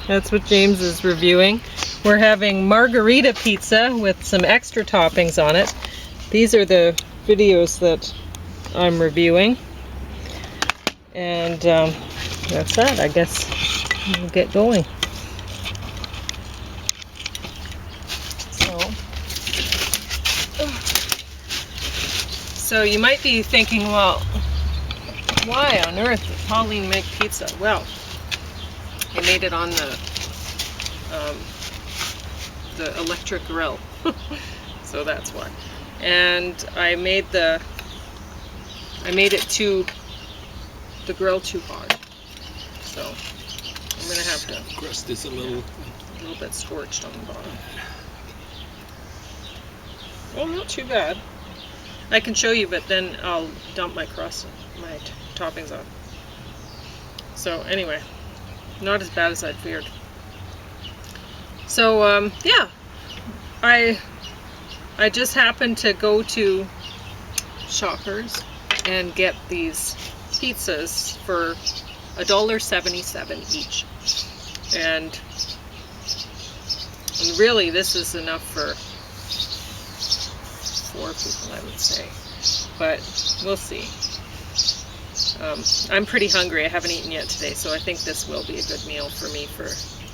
That's what James is reviewing. We're having margarita pizza with some extra toppings on it. These are the videos that I'm reviewing. And that's that. I guess we'll get going. So you might be thinking, well, why on earth did Pauline make pizza? Well, I made it on the electric grill, so that's why. And I made it to the grill too hot, so I'm gonna have to. Crust is a little bit scorched on the bottom. Well, not too bad. I can show you, but then I'll dump my crust, my toppings on. So anyway, not as bad as I'd feared. So yeah, I just happened to go to Shoppers and get these pizzas for $1.77 each, and really this is enough for 4 people, I would say, but we'll see. I'm pretty hungry. I haven't eaten yet today, so I think this will be a good meal for me for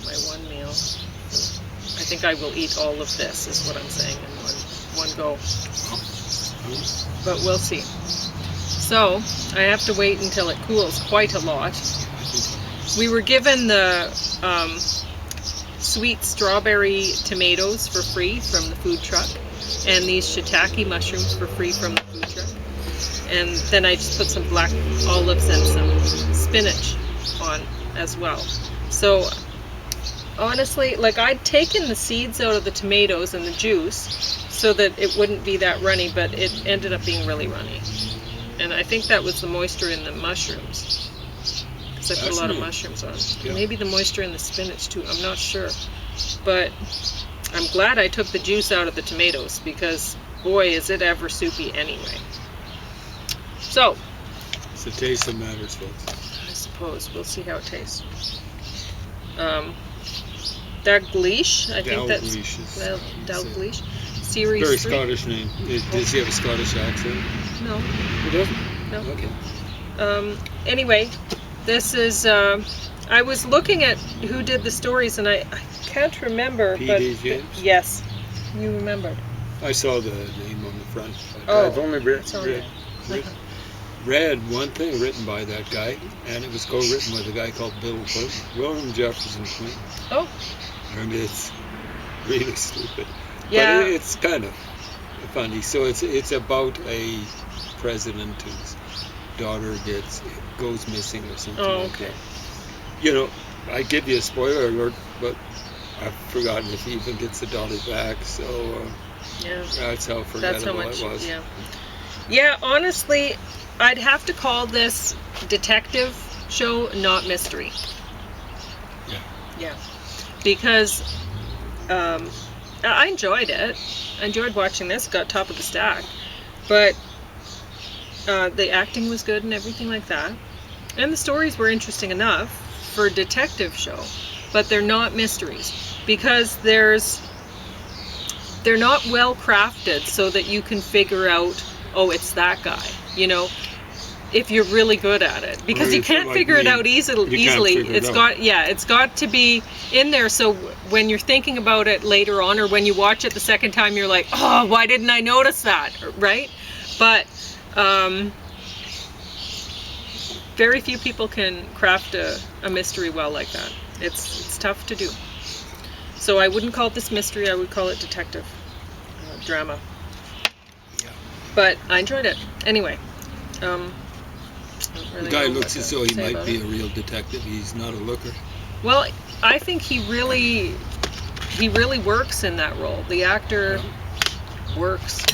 my one meal. I think I will eat all of this, is what I'm saying, in one go. But we'll see. So I have to wait until it cools quite a lot. We were given the sweet strawberry tomatoes for free from the food truck, and these shiitake mushrooms for free from the food truck. And then I just put some black olives and some spinach on as well. So honestly, like, I'd taken the seeds out of the tomatoes and the juice so that it wouldn't be that runny, but it ended up being really runny. And I think that was the moisture in the mushrooms, because I put a lot of mushrooms on. Yeah. Maybe the moisture in the spinach too, I'm not sure. But I'm glad I took the juice out of the tomatoes, because boy, is it ever soupy anyway. So it's the taste that matters, folks. I suppose. We'll see how it tastes. Dalgliesh, I think that's Dalgliesh. Series very 3. Scottish name. Does he have a Scottish accent? No. He doesn't? No. Okay. Anyway, this is, I was looking at who did the stories, and I can't remember. P.D. James? Yes, you remembered. I saw the name on the front. Oh, I've only read one thing written by that guy, and it was co-written with a guy called William Jefferson Clinton. Oh. And it's really stupid. Yeah. But it's kind of funny. So it's about a president whose daughter goes missing or something. Oh, like okay. that. You know, I give you a spoiler alert, but I've forgotten if he even gets the daughter back. So yeah, that's how forgettable it was. Yeah. Yeah, honestly, I'd have to call this detective show, not mystery. Yeah. Yeah. Because I enjoyed it. I enjoyed watching this. Got top of the stack. But the acting was good and everything like that. And the stories were interesting enough for a detective show. But they're not mysteries. Because they're not well crafted so that you can figure out, oh, it's that guy. You know, if you're really good at it, because you can't figure it out easily. It's got to be in there, so when you're thinking about it later on, or when you watch it the second time, you're like, oh, why didn't I notice that, right? But very few people can craft a mystery well like that. It's tough to do. So I wouldn't call this mystery, I would call it detective drama. Yeah. But I enjoyed it anyway. The guy looks as though he might be a real detective. He's not a looker. Well, I think he really works in that role. The actor works.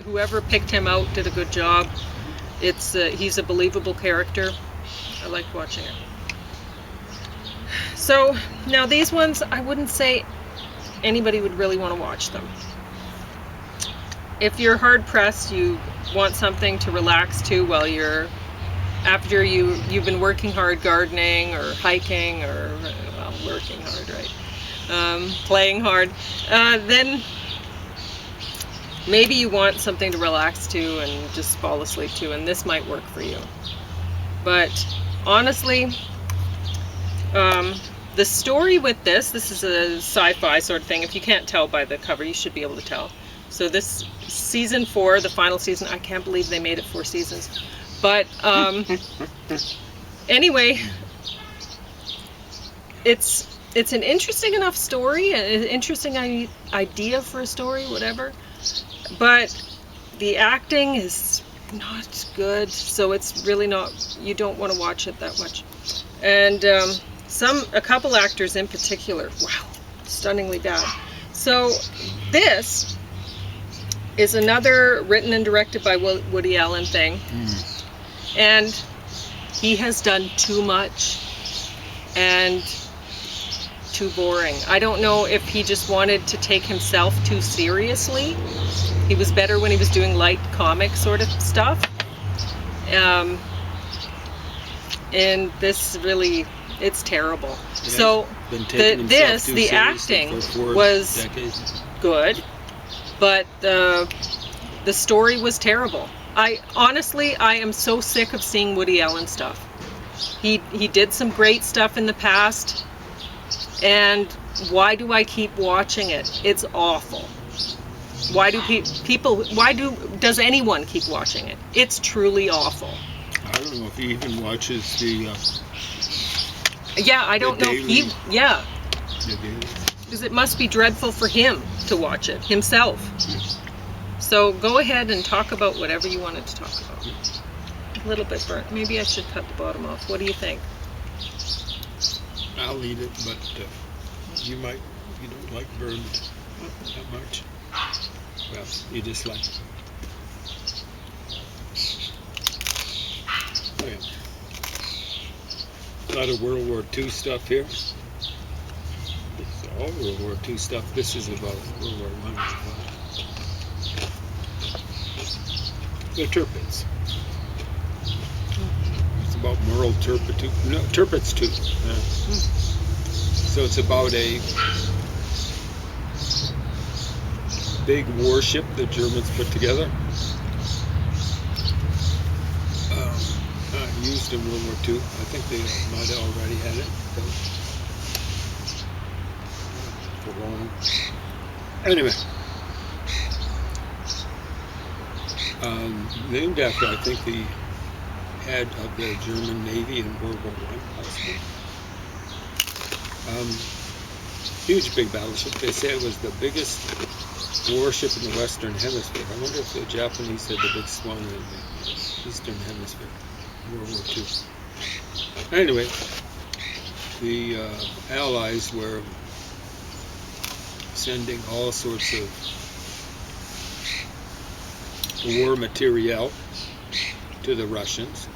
Whoever picked him out did a good job. He's a believable character. I liked watching it. So now these ones, I wouldn't say anybody would really want to watch them. If you're hard pressed, you want something to relax to while after you've been working hard gardening or hiking or working hard, right? Playing hard. Then maybe you want something to relax to and just fall asleep to, and this might work for you. But honestly, the story with this is a sci-fi sort of thing. If you can't tell by the cover, you should be able to tell. So this season 4, the final season, I can't believe they made it 4 seasons. But anyway, it's an interesting enough story, an interesting idea for a story, whatever. But the acting is not good, so it's really not, you don't want to watch it that much. And a couple actors in particular, wow, stunningly bad. So this is another written and directed by Woody Allen thing. And he has done too much and too boring. I don't know if he just wanted to take himself too seriously. He was better when he was doing light comic sort of stuff. And this really, it's terrible. Yeah, so the acting was good, but the story was terrible. I am so sick of seeing Woody Allen stuff. He did some great stuff in the past, and why do I keep watching it? It's awful. Why do does anyone keep watching it? It's truly awful. I don't know if he even watches the I don't know if he, because it must be dreadful for him to watch it himself. So go ahead and talk about whatever you wanted to talk about. A little bit burnt. Maybe I should cut the bottom off. What do you think? I'll eat it, but you don't like burned that much. Well, you just like it. Oh, yeah. A lot of World War II stuff here. This is all World War II stuff. This is about World War I. The Tirpitz. It's about moral turpitude. No, turpitude. Yeah. So it's about a big warship the Germans put together. Used in World War II. I think they might have already had it for long. Anyway, named after, I think, the head of the German Navy in World War I, possibly. Huge big battleship. They say it was the biggest warship in the Western Hemisphere. I wonder if the Japanese had the biggest one in the Eastern Hemisphere. World War II. Anyway, the Allies were sending all sorts of war materiel to the Russians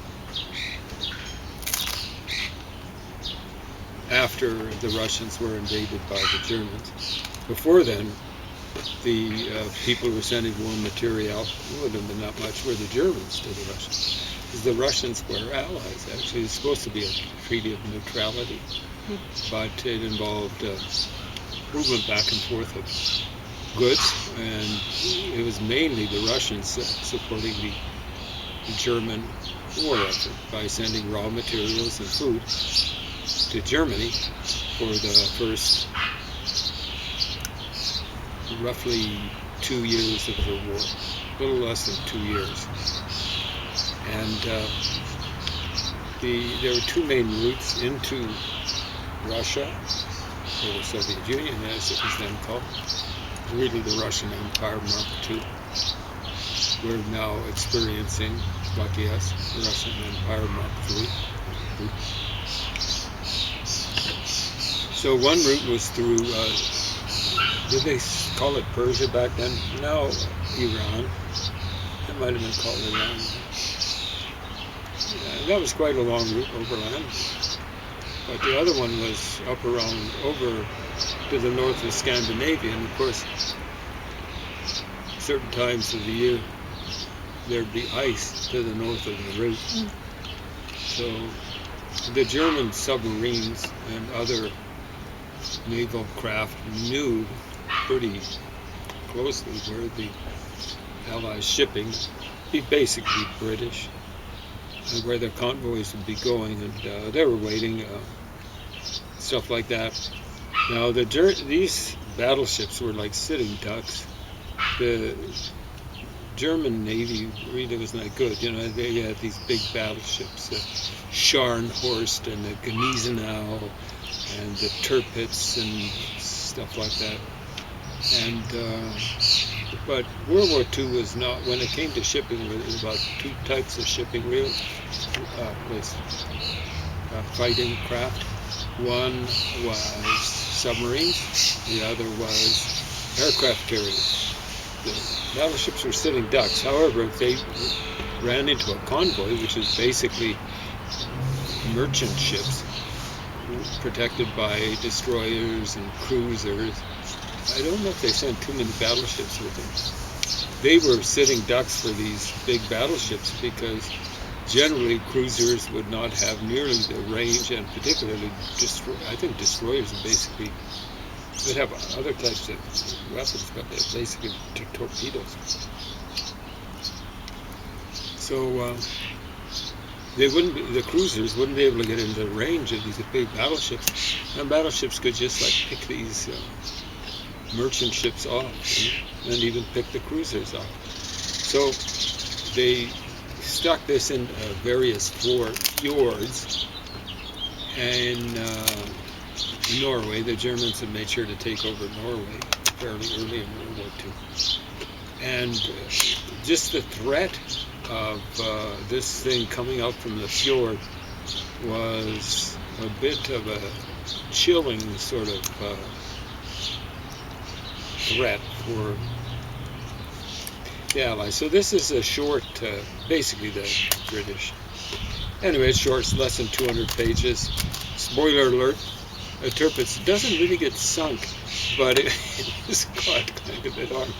after the Russians were invaded by the Germans. Before then, the people who were sending war materiel, would have been not much, were the Germans to the Russians. Because the Russians were allies, actually. It's supposed to be a treaty of neutrality, but it involved movement back and forth of goods, and it was mainly the Russians supporting the German war effort by sending raw materials and food to Germany for the first roughly 2 years of the war, a little less than 2 years. And there were 2 main routes into Russia, or the Soviet Union as it was then called, really the Russian Empire Mark II. We're now experiencing, lucky us, the Russian Empire Mark III. So one route was through, did they call it Persia back then? No, Iran. It might have been called Iran. That was quite a long route overland. But the other one was up around over to the north of Scandinavia, and of course, certain times of the year there'd be ice to the north of the route. So the German submarines and other naval craft knew pretty closely where the Allies shipping, be basically British, and where their convoys would be going, and they were waiting, stuff like that. Now these battleships were like sitting ducks. The German Navy really wasn't that good. You know, they had these big battleships, the Scharnhorst and the Gneisenau and the Tirpitz and stuff like that. And but World War II was not, when it came to shipping, there was about two types of shipping was fighting craft. One was submarines, the other was aircraft carriers. The battleships were sitting ducks. However, if they ran into a convoy, which is basically merchant ships protected by destroyers and cruisers, I don't know if they sent too many battleships with them. They were sitting ducks for these big battleships because generally cruisers would not have nearly the range, and particularly I think destroyers are basically, they'd have other types of weapons, but they're basically torpedoes. So the cruisers wouldn't be able to get into the range of these big battleships, and battleships could just like pick these merchant ships off, and even pick the cruisers off. So they stuck this in various fjords, and Norway. The Germans had made sure to take over Norway fairly early in World War II. And just the threat of this thing coming out from the fjord was a bit of a chilling sort of threat for the Allies. So this is a short, basically the British. Anyway, it's short, it's less than 200 pages. Spoiler alert, Tirpitz doesn't really get sunk, but it has got kind of an arm.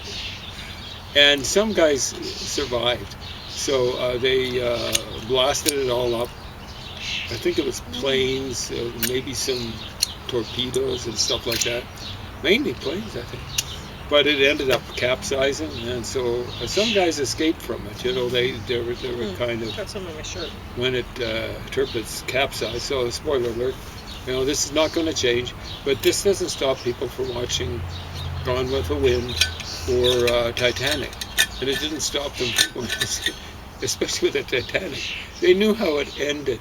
And some guys survived. So they blasted it all up. I think it was planes, maybe some torpedoes and stuff like that. Mainly planes, I think. But it ended up capsizing, and so some guys escaped from it. You know, they were kind of, got some on my shirt. When it Tirpitz capsized. So spoiler alert, you know, this is not going to change, but this doesn't stop people from watching Gone with the Wind or Titanic, and it didn't stop them from going to see, especially with the Titanic. They knew how it ended,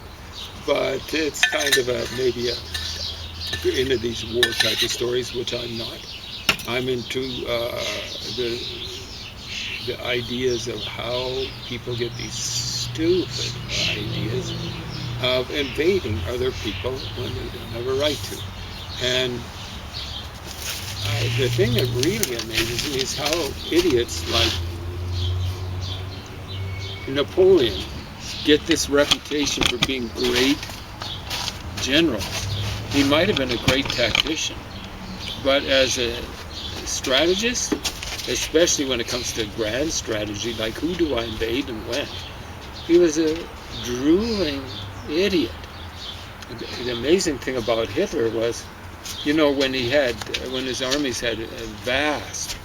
but it's kind of maybe if you're into these war type of stories, which I'm not. I'm into the ideas of how people get these stupid ideas of invading other people when they don't have a right to. And the thing that really amazes me is how idiots like Napoleon get this reputation for being great generals. He might have been a great tactician, but as a strategist, especially when it comes to grand strategy, like who do I invade and when, he was a drooling idiot. The amazing thing about Hitler was, you know, when his armies had vast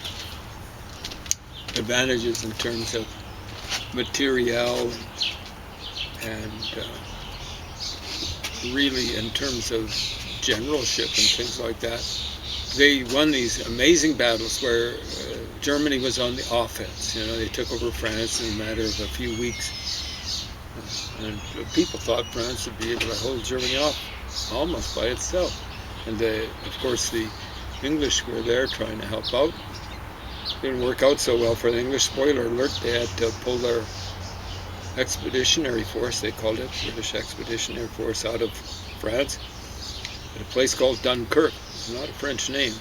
advantages in terms of materiel and really in terms of generalship and things like that, they won these amazing battles where Germany was on the offense. You know, they took over France in a matter of a few weeks. And people thought France would be able to hold Germany off almost by itself. And of course, the English were there trying to help out. Didn't work out so well for the English. Spoiler alert, they had to pull their expeditionary force, they called it, British Expeditionary Force, out of France at a place called Dunkirk. It's not a French name,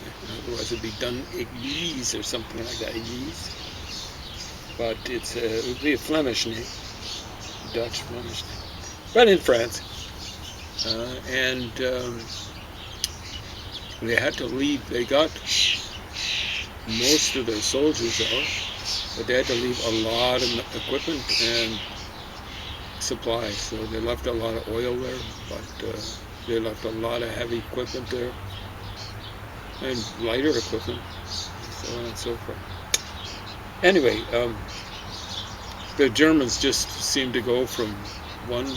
otherwise it'd be Dalgliesh or something like that. But it would be a Flemish name, Dutch Flemish name, but in France. And they had to leave. They got most of their soldiers out, but they had to leave a lot of equipment and supplies. So they left a lot of oil there, but they left a lot of heavy equipment there. and lighter equipment, so on and so forth. Anyway, the Germans just seemed to go from one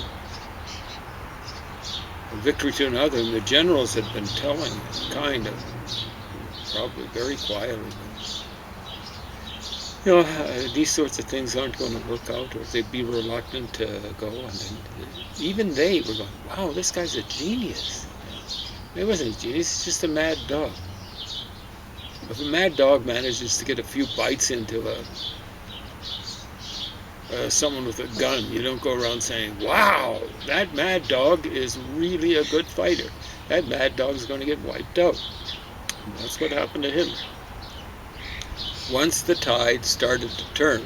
victory to another, and the generals had been telling, kind of, probably very quietly, these sorts of things aren't going to work out, or they'd be reluctant to go. And even they were going, wow, this guy's a genius. He wasn't a genius, he's just a mad dog. If a mad dog manages to get a few bites into someone with a gun, you don't go around saying, wow, that mad dog is really a good fighter. That mad dog is going to get wiped out. And that's what happened to Hitler. Once the tide started to turn,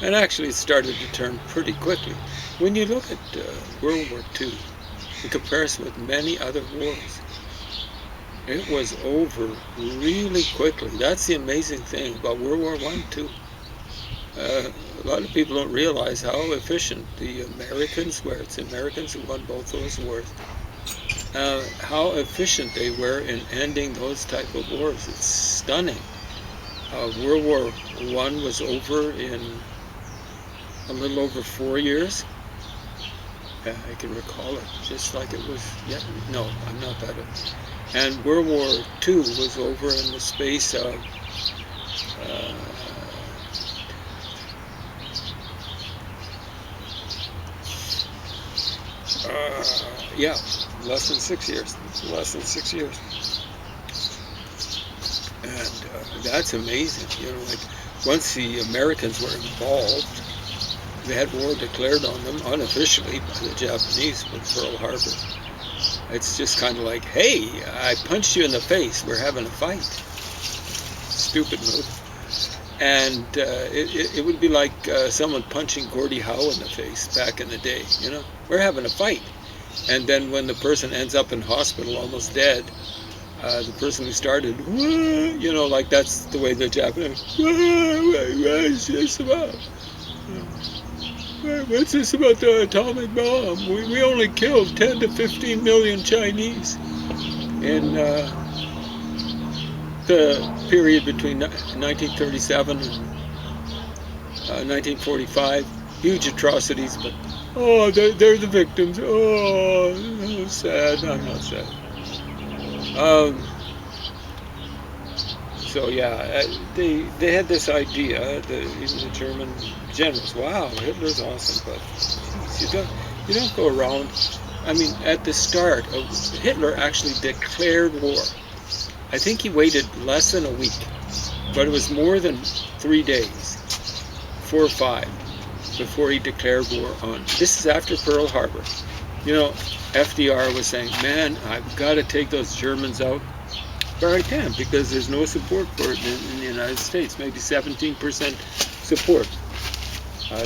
and actually it started to turn pretty quickly. When you look at World War II, in comparison with many other wars, it was over really quickly. That's the amazing thing about World War I, too. A lot of people don't realize how efficient the Americans were. It's the Americans who won both those wars. How efficient they were in ending those type of wars. It's stunning. World War I was over in a little over 4 years. I can recall it just like it was. Yeah, no, I'm not that old. And World War II was over in the space of less than 6 years. Less than 6 years. And that's amazing. Like once the Americans were involved, they had war declared on them unofficially by the Japanese with Pearl Harbor. It's just kind of like, hey, I punched you in the face. We're having a fight. Stupid move. And it would be like someone punching Gordie Howe in the face back in the day. We're having a fight. And then when the person ends up in hospital almost dead, the person who started, like that's the way the Japanese, what's this about? What's this about the atomic bomb? We only killed 10 to 15 million Chinese in the period between 1937 and 1945. Huge atrocities, but they're the victims. Oh, sad. I'm not sad. So yeah, they had this idea, even the German generals. Wow, Hitler's awesome, but geez, you don't go around. I mean, at the start, Hitler actually declared war. I think he waited less than a week, but it was more than 3 days, 4 or 5, before he declared war on. This is after Pearl Harbor. FDR was saying, man, I've got to take those Germans out. But I can't, because there's no support for it in the United States. Maybe 17% support.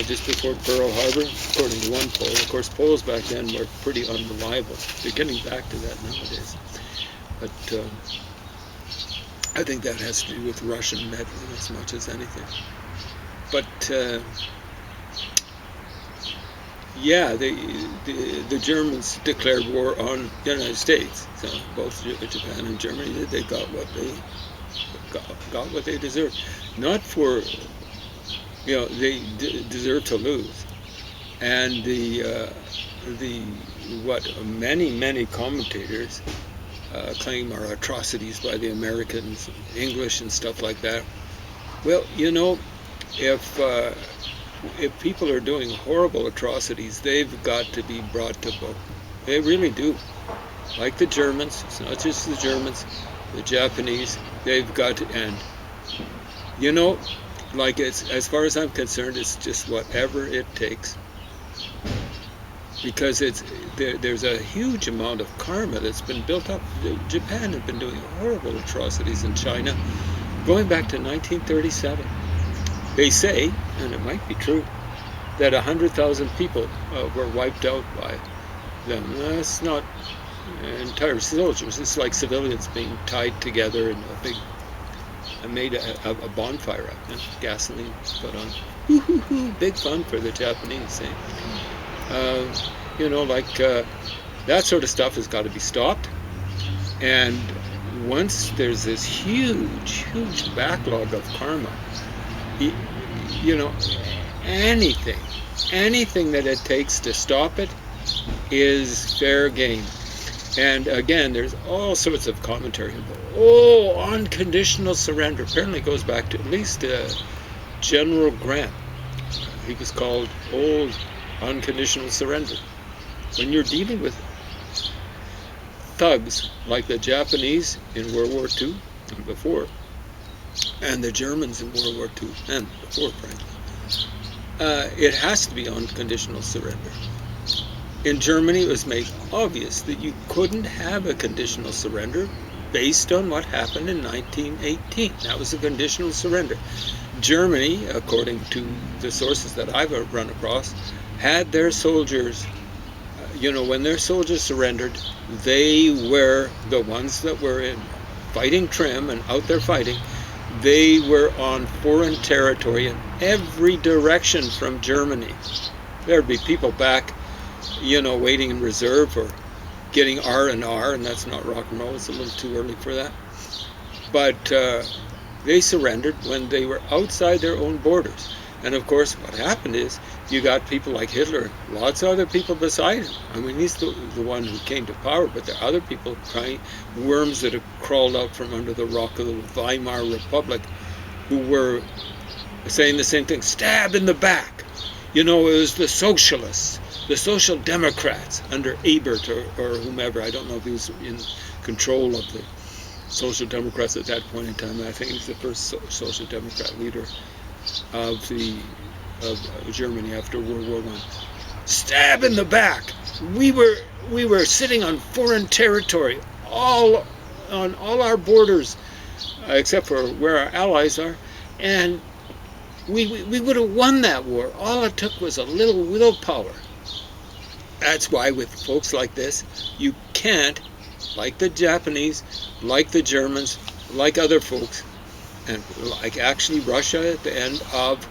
Just before Pearl Harbor, according to one poll. Of course, polls back then were pretty unreliable. They're getting back to that nowadays. But I think that has to do with Russian meddling as much as anything. But the Germans declared war on the United States. So both Japan and Germany, they got what they deserved. Not for, they deserved to lose. And many commentators claim are atrocities by the Americans, English and stuff like that. Well, if people are doing horrible atrocities, they've got to be brought to book. They really do. Like the Germans, it's not just the Germans, the Japanese, they've got to end. It's, as far as I'm concerned, it's just whatever it takes. Because there's a huge amount of karma that's been built up. Japan had been doing horrible atrocities in China going back to 1937. They say, and it might be true, that 100,000 people were wiped out by them. That's not entire soldiers. It's like civilians being tied together in a big, made a bonfire out of gasoline put on. Big fun for the Japanese. That sort of stuff has got to be stopped. And once there's this huge backlog of karma, you, you know, anything that it takes to stop it is fair game. And again, there's all sorts of commentary about, unconditional surrender. Apparently goes back to at least General Grant. He was called Old Unconditional Surrender. When you're dealing with thugs like the Japanese in World War II and before, and the Germans in World War II and before, frankly, it has to be unconditional surrender. In Germany, it was made obvious that you couldn't have a conditional surrender based on what happened in 1918. That was a conditional surrender. Germany, according to the sources that I've run across, had their soldiers, when their soldiers surrendered, they were the ones that were in fighting trim and out there fighting. They were on foreign territory in every direction from Germany. There'd be people back, waiting in reserve or getting R&R, and that's not rock and roll. It's a little too early for that. But they surrendered when they were outside their own borders. And of course, what happened is you got people like Hitler, lots of other people beside him. I mean, he's the one who came to power, but there are other people, worms that have crawled out from under the rock of the Weimar Republic, who were saying the same thing, stab in the back. It was the socialists, the social democrats under Ebert or whomever. I don't know if he was in control of the social democrats at that point in time. I think he was the first social democrat leader of Germany after World War I. Stab in the back. We were sitting on foreign territory, all on all our borders, except for where our allies are, and we would have won that war. All it took was a little willpower. That's why with folks like this, you can't, like the Japanese, like the Germans, like other folks, and like actually Russia at the end of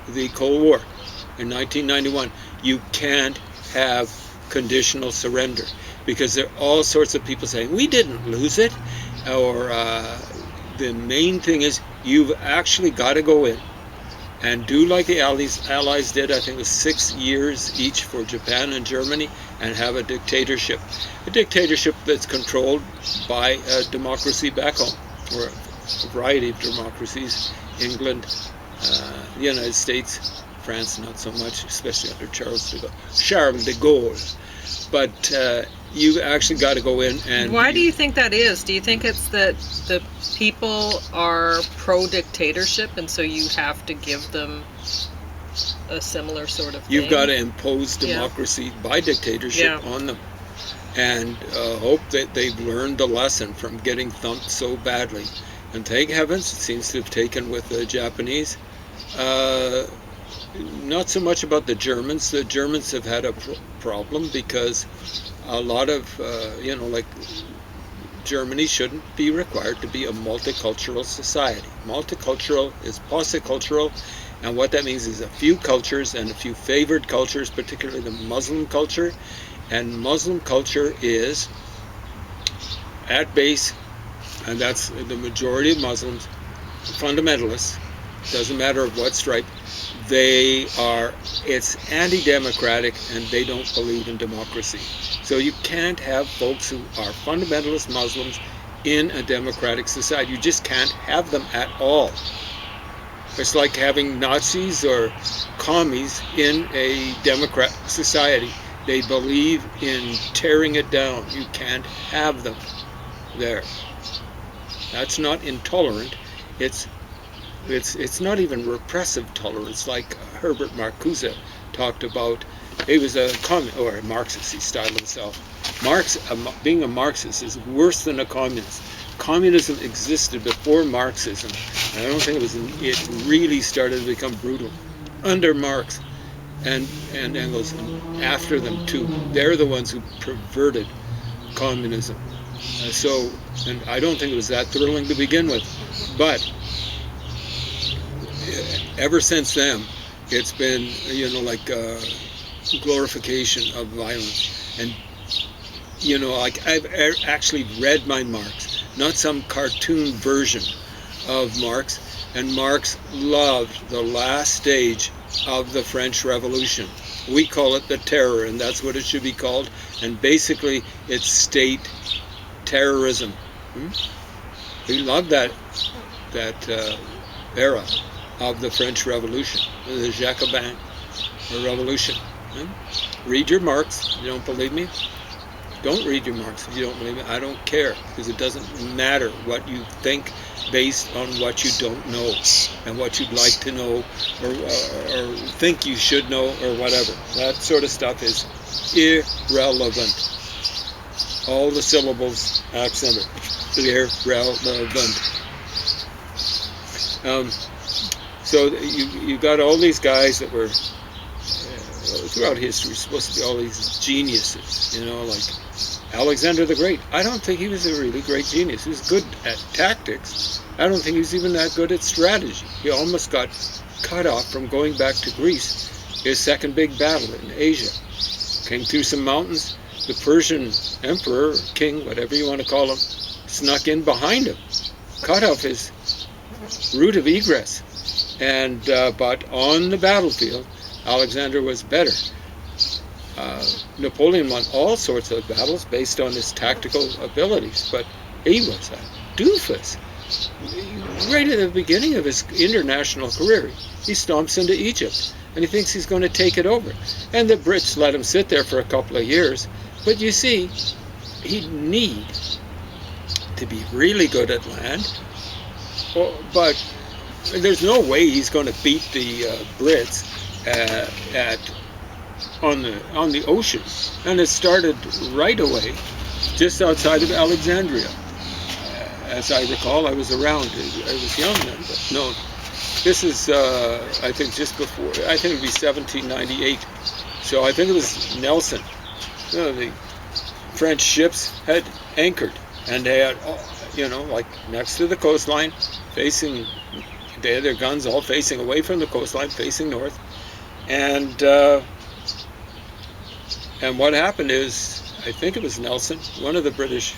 the Cold War in 1991, you can't have conditional surrender, because there are all sorts of people saying, we didn't lose it, or the main thing is you've actually got to go in and do like the Allies did. I think it was 6 years each for Japan and Germany, and have a dictatorship that's controlled by a democracy back home, or a variety of democracies, England, the United States, France not so much, especially under Charles de Gaulle. But you've actually got to go in and... Why do you think that is? Do you think it's that the people are pro-dictatorship, and so you have to give them a similar sort of thing? You've got to impose democracy by dictatorship on them, and hope that they've learned the lesson from getting thumped so badly. And thank heavens, it seems to have taken with the Japanese. Not so much about the Germans. The Germans have had a problem because a lot of, like Germany shouldn't be required to be a multicultural society. Multicultural is polycultural, and what that means is a few cultures and a few favored cultures, particularly the Muslim culture. And Muslim culture is, at base, and that's the majority of Muslims, fundamentalists, doesn't matter of what stripe, it's anti-democratic, and they don't believe in democracy. So you can't have folks who are fundamentalist Muslims in a democratic society. You just can't have them at all. It's like having Nazis or commies in a democratic society. They believe in tearing it down. You can't have them there. That's not intolerant. It's not even repressive tolerance, like Herbert Marcuse talked about. He was a communist, or a Marxist, he styled himself. Being a Marxist is worse than a communist. Communism existed before Marxism, and I don't think it really started to become brutal under Marx and Engels, and after them too. They're the ones who perverted communism. And I don't think it was that thrilling to begin with, but ever since then, it's been, like glorification of violence. And, like I've actually read my Marx. not some cartoon version of Marx. And Marx loved the last stage of the French Revolution. We call it the Terror, and that's what it should be called. And basically, it's state terrorism. He loved that era of the French Revolution, the Jacobin Revolution. Read your Marx. You don't believe me? Don't read your Marx if you don't believe me. I don't care, because it doesn't matter what you think based on what you don't know and what you'd like to know or think you should know or whatever. That sort of stuff is irrelevant. All the syllables accented. Irrelevant. So you got all these guys that were throughout history supposed to be all these geniuses, like Alexander the Great. I don't think he was a really great genius. He was good at tactics. I don't think he was even that good at strategy. He almost got cut off from going back to Greece, his second big battle in Asia. Came through some mountains. The Persian emperor, king, whatever you want to call him, snuck in behind him, cut off his route of egress. But on the battlefield, Alexander was better. Napoleon won all sorts of battles based on his tactical abilities, but he was a doofus. Right at the beginning of his international career, he stomps into Egypt, and he thinks he's going to take it over. And the Brits let him sit there for a couple of years. But you see, he'd need to be really good at land, but there's no way he's going to beat the Brits on the ocean. And it started right away just outside of Alexandria. As I recall, I was around. I was young then, but no. This is, I think, just before. I think it would be 1798. So I think it was Nelson. The French ships had anchored, and they had, like next to the coastline, facing. They had their guns all facing away from the coastline, facing north, and what happened is, I think it was Nelson, one of the British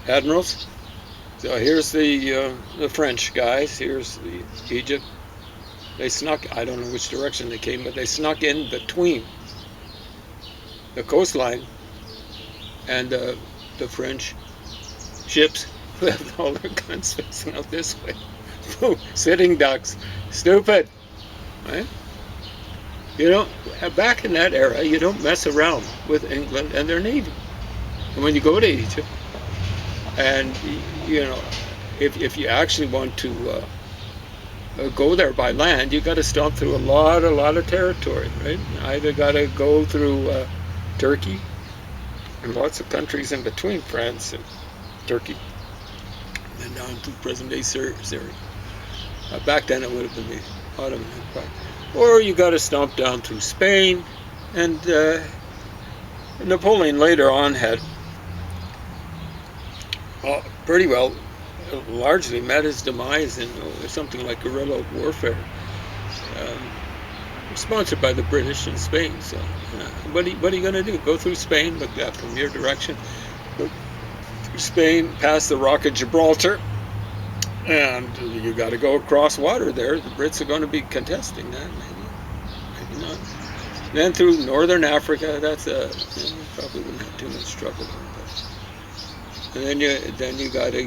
admirals. So here's the French guys. Here's Egypt. They snuck. I don't know which direction they came, but they snuck in between the coastline and the French ships with all their guns facing out this way. Sitting ducks. Stupid. Right? Back in that era, you don't mess around with England and their navy. And when you go to Egypt, and if you actually want to go there by land, you got to stomp through a lot of territory, right? Either got to go through Turkey and lots of countries in between France and Turkey, and then down to present-day Syria. Back then, it would have been the Ottoman Empire. Or you got to stomp down through Spain, and Napoleon later on had pretty well largely met his demise in something like guerrilla warfare, sponsored by the British in Spain. So what are you going to do? Go through Spain, look that from your direction, go through Spain, past the Rock of Gibraltar, and you got to go across water there. The Brits are going to be contesting that, maybe not. Then through northern Africa, that's you probably wouldn't have too much trouble. And then you got to